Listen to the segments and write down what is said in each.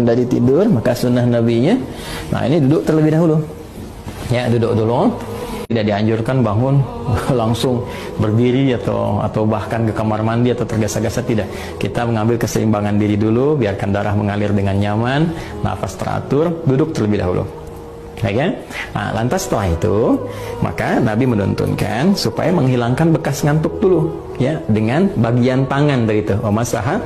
dari tidur, maka sunnah nabinya, nah ini duduk terlebih dahulu. Ya, duduk dulu. Tidak dianjurkan bangun langsung berdiri atau bahkan ke kamar mandi atau tergesa-gesa, tidak. Kita mengambil keseimbangan diri dulu, biarkan darah mengalir dengan nyaman, nafas teratur, duduk terlebih dahulu. Ya kan? Nah, lantas setelah itu, maka Nabi menuntunkan supaya menghilangkan bekas ngantuk dulu, ya, dengan bagian tangan dari itu. Masaha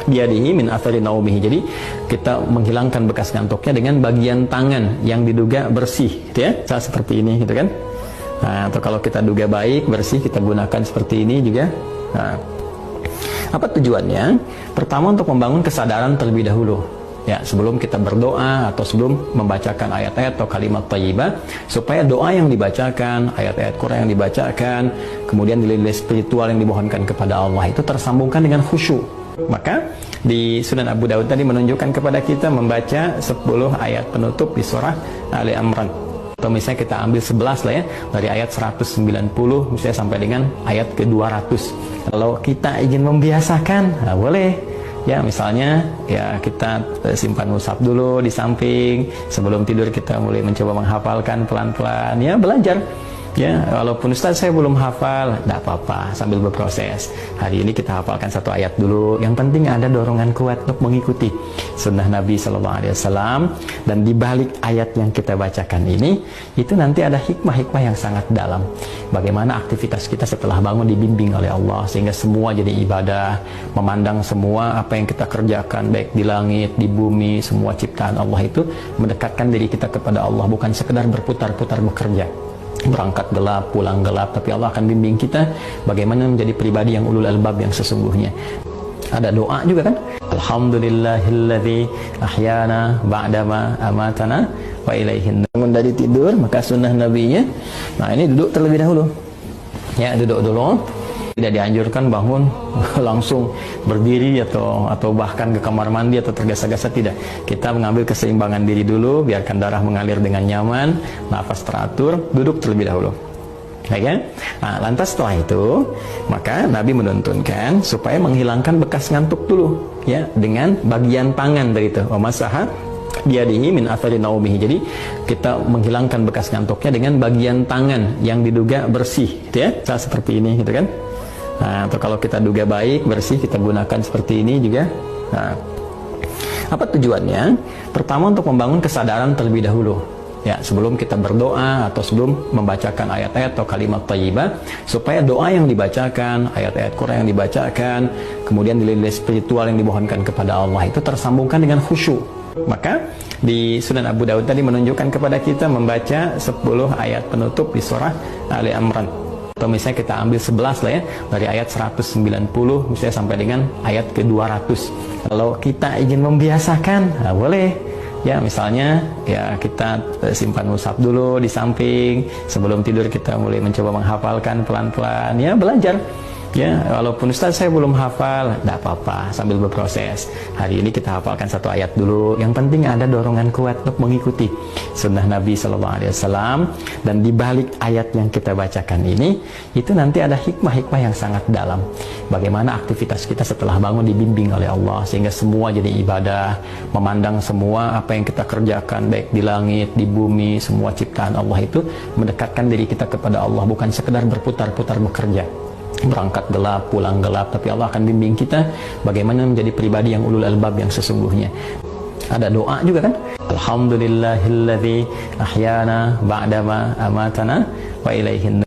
biadihi min athari naumihi. Jadi kita menghilangkan bekas ngantuknya dengan bagian tangan yang diduga bersih, gitu ya. Seperti ini, gitu kan? Nah, atau kalau kita duga baik, bersih, kita gunakan seperti ini juga. Nah, apa tujuannya? Pertama, untuk membangun kesadaran terlebih dahulu. Ya, sebelum kita berdoa atau sebelum membacakan ayat-ayat atau kalimat thayyibah, supaya doa yang dibacakan, ayat-ayat Quran yang dibacakan, kemudian nilai-nilai spiritual yang dimohonkan kepada Allah itu tersambungkan dengan khusyuk. Maka di Sunan Abu Daud tadi menunjukkan kepada kita membaca 10 ayat penutup di surah Ali Imran. Atau misalnya kita ambil 11 lah ya, dari ayat 190 misalnya sampai dengan ayat ke-200. Kalau kita ingin membiasakan, nah boleh. Ya, misalnya ya kita simpan mushaf dulu di samping, sebelum tidur kita mulai mencoba menghafalkan pelan-pelan, ya belajar. Ya, walaupun Ustaz saya belum hafal, tidak apa-apa, sambil berproses. Hari ini kita hafalkan 1 ayat dulu. Yang penting ada dorongan kuat untuk mengikuti sunnah Nabi SAW. Dan di balik ayat yang kita bacakan ini, itu nanti ada hikmah-hikmah yang sangat dalam. Bagaimana aktivitas kita setelah bangun dibimbing oleh Allah, sehingga semua jadi ibadah, memandang semua apa yang kita kerjakan, baik di langit, di bumi, semua ciptaan Allah itu mendekatkan diri kita kepada Allah, bukan sekedar berputar-putar bekerja. Berangkat gelap, pulang gelap, tapi Allah akan bimbing kita bagaimana menjadi pribadi yang ulul albab yang sesungguhnya. Ada doa juga kan? Alhamdulillahilladzi ahyana ba'dama amatana wa ilaihin. Bangun dari tidur, maka sunnah nabinya, nah ini duduk terlebih dahulu. Ya, duduk dulu. Tidak dianjurkan bangun langsung berdiri atau bahkan ke kamar mandi atau tergesa-gesa, tidak. Kita mengambil keseimbangan diri dulu, biarkan darah mengalir dengan nyaman, nafas teratur, duduk terlebih dahulu. Ya kan? Nah, lantas setelah itu, maka Nabi menuntunkan supaya menghilangkan bekas ngantuk dulu, ya, dengan bagian tangan dari itu. Masaha biadihi min athari naumihi. Jadi kita menghilangkan bekas ngantuknya dengan bagian tangan yang diduga bersih, gitu ya. Seperti ini, gitu kan? Nah, atau kalau kita duga baik, bersih, kita gunakan seperti ini juga. Nah, apa tujuannya? Pertama, untuk membangun kesadaran terlebih dahulu. Ya, sebelum kita berdoa atau sebelum membacakan ayat-ayat atau kalimat thayyibah, supaya doa yang dibacakan, ayat-ayat Quran yang dibacakan, kemudian nilai-nilai spiritual yang dimohonkan kepada Allah itu tersambungkan dengan khusyuk. Maka di Sunan Abu Daud tadi menunjukkan kepada kita membaca 10 ayat penutup di surah Ali Imran. Atau misalnya kita ambil 11 lah ya, dari ayat 190 misalnya sampai dengan ayat ke-200. Kalau kita ingin membiasakan, nah boleh. Ya, misalnya ya kita simpan mushaf dulu di samping, sebelum tidur kita mulai mencoba menghafalkan pelan-pelan, ya belajar. Ya, walaupun Ustaz saya belum hafal, tidak apa-apa, sambil berproses. Hari ini kita hafalkan 1 ayat dulu. Yang penting ada dorongan kuat untuk mengikuti sunnah Nabi SAW. Dan di balik ayat yang kita bacakan ini, itu nanti ada hikmah-hikmah yang sangat dalam. Bagaimana aktivitas kita setelah bangun dibimbing oleh Allah, sehingga semua jadi ibadah, memandang semua apa yang kita kerjakan, baik di langit, di bumi, semua ciptaan Allah itu mendekatkan diri kita kepada Allah, bukan sekedar berputar-putar bekerja. Berangkat gelap, pulang gelap, tapi Allah akan bimbing kita bagaimana menjadi pribadi yang ulul albab yang sesungguhnya. Ada doa juga kan? Alhamdulillahilladzi ahyana ba'dama amatana wa ilaihin.